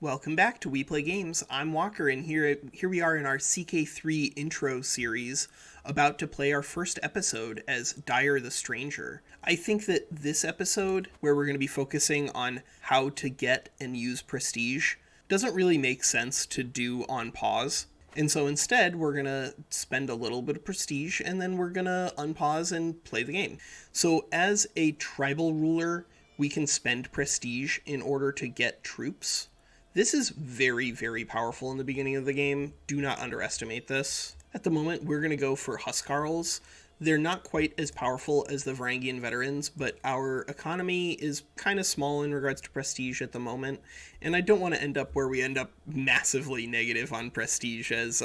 Welcome back to We Play Games. I'm Walker, and here we are in our CK3 intro series, about to play our first episode as Dyre the Stranger. I think that this episode, where we're going to be focusing on how to get and use prestige, doesn't really make sense to do on pause. And so instead, we're going to spend a little bit of prestige, and then we're going to unpause and play the game. So as a tribal ruler, we can spend prestige in order to get troops. This is very, very powerful in the beginning of the game. Do not underestimate this. At the moment, we're going to go for Huscarls. They're not quite as powerful as the Varangian veterans, but our economy is kind of small in regards to prestige at the moment, and I don't want to end up where we end up massively negative on prestige as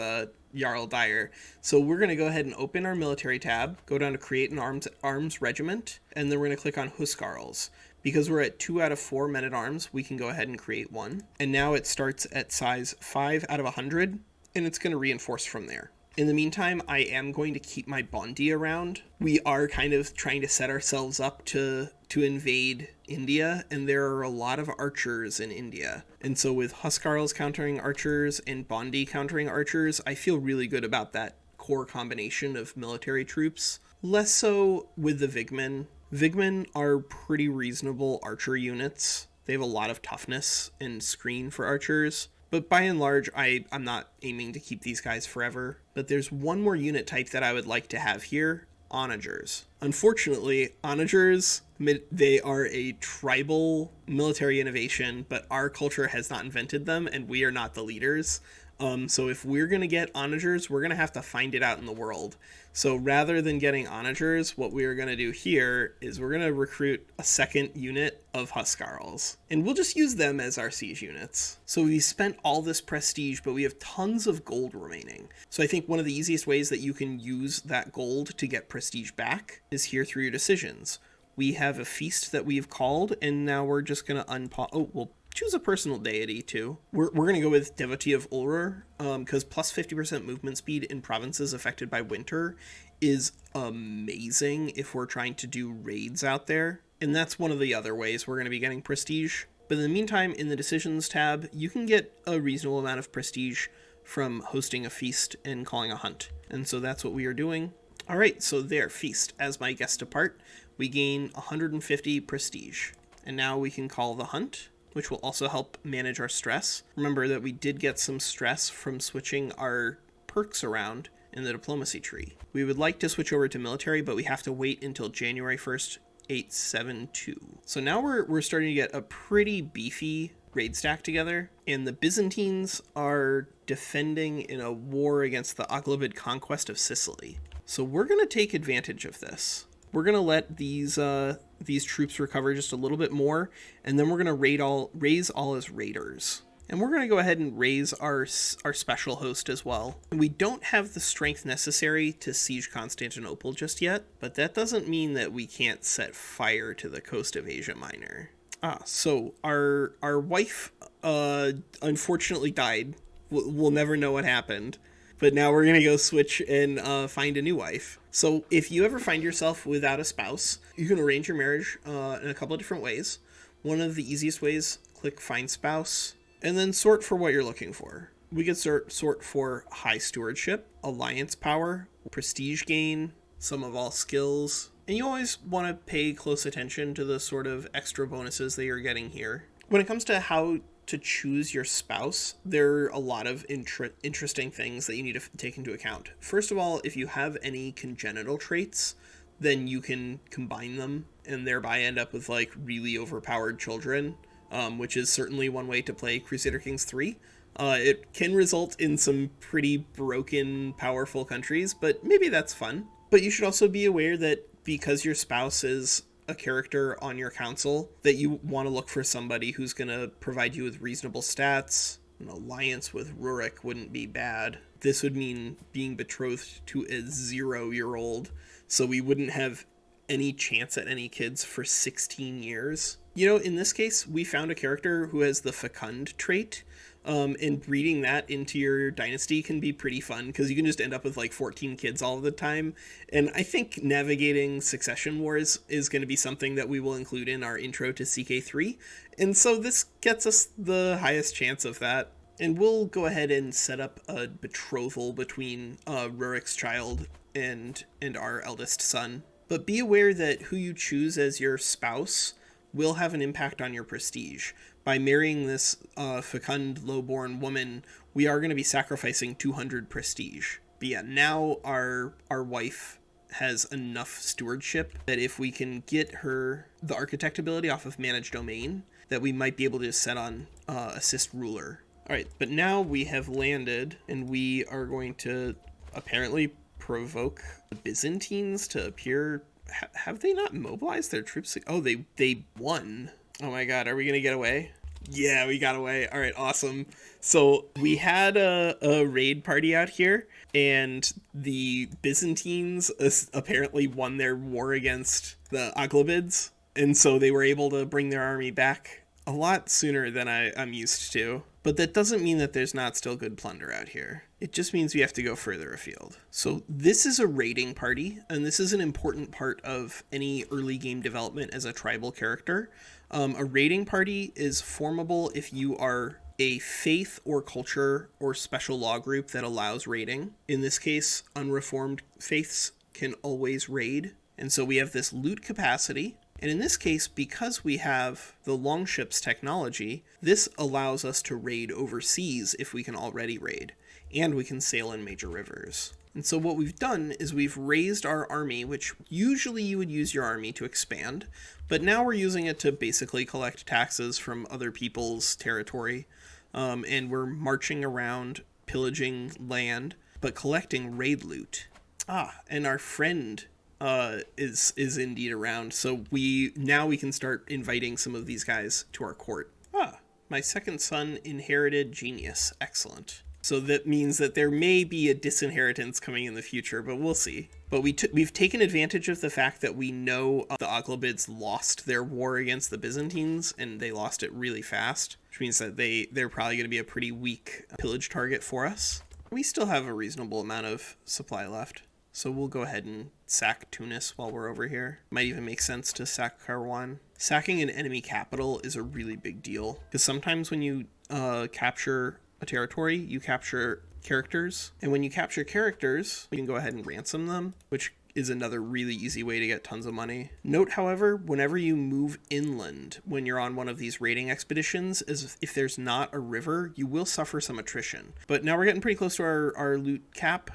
Jarl Dyre. So we're going to go ahead and open our military tab, go down to create an arms regiment, and then we're going to click on Huscarls. Because we're at 2 out of 4 men-at-arms, we can go ahead and create one. And now it starts at size 5 out of 100, and it's going to reinforce from there. In the meantime, I am going to keep my Bondi around. We are kind of trying to set ourselves up to invade India, and there are a lot of archers in India. And so with Huscarls countering archers and Bondi countering archers, I feel really good about that core combination of military troops. Less so with the Vigmen. Vigmen are pretty reasonable archer units. They have a lot of toughness and screen for archers. But by and large, I'm not aiming to keep these guys forever. But there's one more unit type that I would like to have here, onagers. Unfortunately, onagers, they are a tribal military innovation, but our culture has not invented them, and we are not the leaders. So if we're going to get onagers, we're going to have to find it out in the world. So rather than getting onagers, what we're going to do here is we're going to recruit a second unit of Huscarls. And we'll just use them as our siege units. So we spent all this prestige, but we have tons of gold remaining. So I think one of the easiest ways that you can use that gold to get prestige back is here through your decisions. We have a feast that we've called, and now we're just going to unpause. Oh, we'll choose a personal deity too. We're going to go with Devotee of Ulrur, because plus 50% movement speed in provinces affected by winter is amazing if we're trying to do raids out there. And that's one of the other ways we're going to be getting prestige. But in the meantime, in the decisions tab, you can get a reasonable amount of prestige from hosting a feast and calling a hunt. And so that's what we are doing. All right, so there, feast. As my guests depart, we gain 150 prestige. And now we can call the hunt, which will also help manage our stress. Remember that we did get some stress from switching our perks around in the diplomacy tree. We would like to switch over to military, but we have to wait until January 1st, 872. So now we're starting to get a pretty beefy raid stack together, and the Byzantines are defending in a war against the Aghlabid conquest of Sicily. So we're going to take advantage of this. We're going to let these troops recover just a little bit more, and then we're going to raise all as raiders. And we're going to go ahead and raise our special host as well. And we don't have the strength necessary to siege Constantinople just yet, but that doesn't mean that we can't set fire to the coast of Asia Minor. So our wife unfortunately died. We'll never know what happened. But now we're going to go switch and find a new wife. So if you ever find yourself without a spouse, you can arrange your marriage in a couple of different ways. One of the easiest ways, click Find Spouse, and then sort for what you're looking for. We could sort for High Stewardship, Alliance Power, Prestige Gain, Sum of All Skills, and you always want to pay close attention to the sort of extra bonuses that you're getting here. When it comes to how to choose your spouse, there are a lot of interesting things that you need to take into account. First of all, if you have any congenital traits, then you can combine them and thereby end up with like really overpowered children, which is certainly one way to play Crusader Kings 3. It can result in some pretty broken, powerful countries, but maybe that's fun. But you should also be aware that because your spouse is a character on your council, that you want to look for somebody who's going to provide you with reasonable stats. An alliance with Rurik wouldn't be bad. This would mean being betrothed to a 0-year-old, so we wouldn't have any chance at any kids for 16 years. You know, in this case, we found a character who has the fecund trait, And breeding that into your dynasty can be pretty fun because you can just end up with like 14 kids all the time. And I think navigating succession wars is going to be something that we will include in our intro to CK3. And so this gets us the highest chance of that. And we'll go ahead and set up a betrothal between Rurik's child and our eldest son. But be aware that who you choose as your spouse will have an impact on your prestige. By marrying this fecund, lowborn woman, we are going to be sacrificing 200 prestige. But yeah, now our wife has enough stewardship that if we can get her the architect ability off of managed domain, that we might be able to set on assist ruler. All right, but now we have landed, and we are going to apparently provoke the Byzantines to appear. Have they not mobilized their troops? Oh, they won. Oh my god, are we gonna get away? Yeah, we got away. All right, awesome. So we had a raid party out here, and the Byzantines apparently won their war against the Aghlabids, and so they were able to bring their army back a lot sooner than I'm used to. But that doesn't mean that there's not still good plunder out here. It just means we have to go further afield. So this is a raiding party, and this is an important part of any early game development as a tribal character. A raiding party is formable if you are a faith or culture or special law group that allows raiding. In this case, unreformed faiths can always raid. And so we have this loot capacity. And in this case, because we have the longships technology, this allows us to raid overseas if we can already raid, and we can sail in major rivers. And so what we've done is we've raised our army, which usually you would use your army to expand, but now we're using it to basically collect taxes from other people's territory, and we're marching around pillaging land, but collecting raid loot. And our friend is indeed around, so we can start inviting some of these guys to our court. My second son inherited genius. Excellent. So that means that there may be a disinheritance coming in the future, but we'll see. But we've taken advantage of the fact that we know the Aghlabids lost their war against the Byzantines, and they lost it really fast, which means that they're probably going to be a pretty weak pillage target for us. We still have a reasonable amount of supply left. So we'll go ahead and sack Tunis while we're over here. Might even make sense to sack Kairouan. Sacking an enemy capital is a really big deal, because sometimes when you capture a territory, you capture characters. And when you capture characters, you can go ahead and ransom them, which is another really easy way to get tons of money. Note, however, whenever you move inland, when you're on one of these raiding expeditions, is if there's not a river, you will suffer some attrition. But now we're getting pretty close to our loot cap.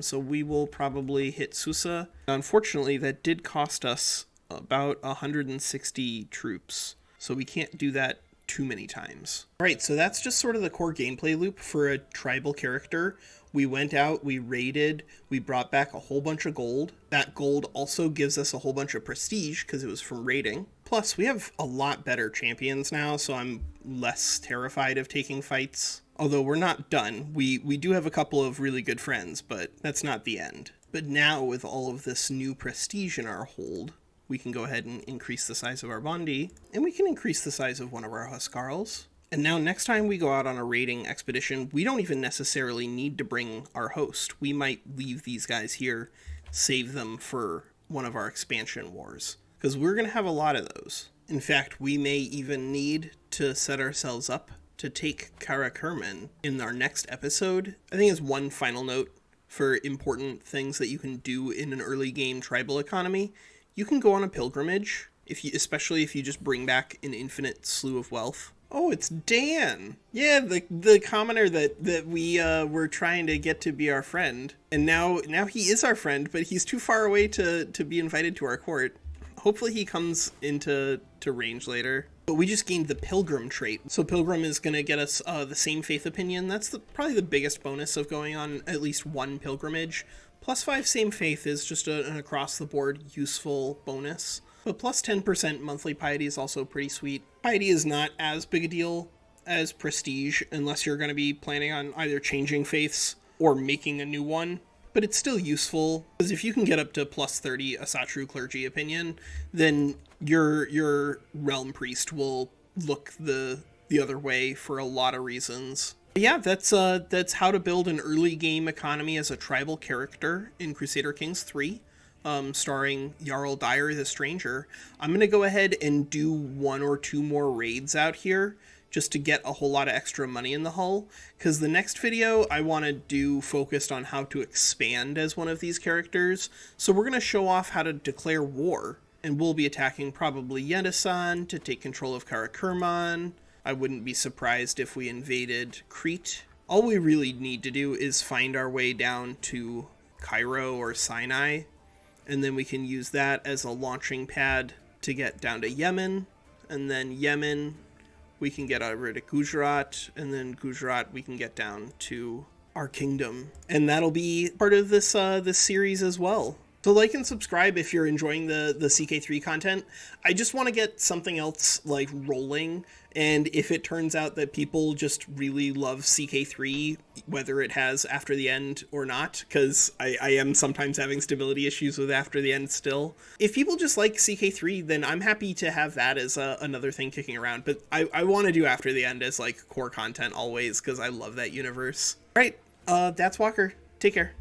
So we will probably hit Susa. Unfortunately, that did cost us about 160 troops, so we can't do that too many times. All right, so that's just sort of the core gameplay loop for a tribal character. We went out, we raided, we brought back a whole bunch of gold. That gold also gives us a whole bunch of prestige because it was from raiding. Plus, we have a lot better champions now, so I'm less terrified of taking fights. Although we're not done. We do have a couple of really good friends, but that's not the end. But now, with all of this new prestige in our hold, we can go ahead and increase the size of our Bondi, and we can increase the size of one of our Huskarls. And now next time we go out on a raiding expedition, we don't even necessarily need to bring our host. We might leave these guys here, save them for one of our expansion wars, because we're going to have a lot of those. In fact, we may even need to set ourselves up to take Karakurman in our next episode. I think as one final note for important things that you can do in an early game tribal economy, you can go on a pilgrimage, especially if you just bring back an infinite slew of wealth. Oh, it's Dan! Yeah, the commoner that we were trying to get to be our friend. And now he is our friend, but he's too far away to be invited to our court. Hopefully he comes into range later. But we just gained the Pilgrim trait. So Pilgrim is going to get us the same faith opinion. That's probably the biggest bonus of going on at least one pilgrimage. +5 same faith is just an across-the-board useful bonus. But plus 10% monthly piety is also pretty sweet. Piety is not as big a deal as prestige unless you're going to be planning on either changing faiths or making a new one. But it's still useful, because if you can get up to +30 Asatru clergy opinion, then your realm priest will look the the other way for a lot of reasons. But yeah, that's how to build an early game economy as a tribal character in Crusader Kings 3. Starring Jarl Dyre the Stranger. I'm going to go ahead and do 1 or 2 more raids out here just to get a whole lot of extra money in the hull, because the next video I want to do focused on how to expand as one of these characters. So we're going to show off how to declare war, and we'll be attacking probably Yedasan to take control of Karakurman. I wouldn't be surprised if we invaded Crete. All we really need to do is find our way down to Cairo or Sinai, and then we can use that as a launching pad to get down to Yemen, and then Yemen we can get rid of Gujarat, and then Gujarat we can get down to our kingdom, and that'll be part of this this series as well. So like and subscribe if you're enjoying the CK3 content. I just want to get something else like rolling, and if it turns out that people just really love CK3, whether it has After the End or not, because I am sometimes having stability issues with After the End still. If people just like CK3, then I'm happy to have that as another thing kicking around, but I want to do After the End as like core content always, because I love that universe. All right, that's Walker. Take care.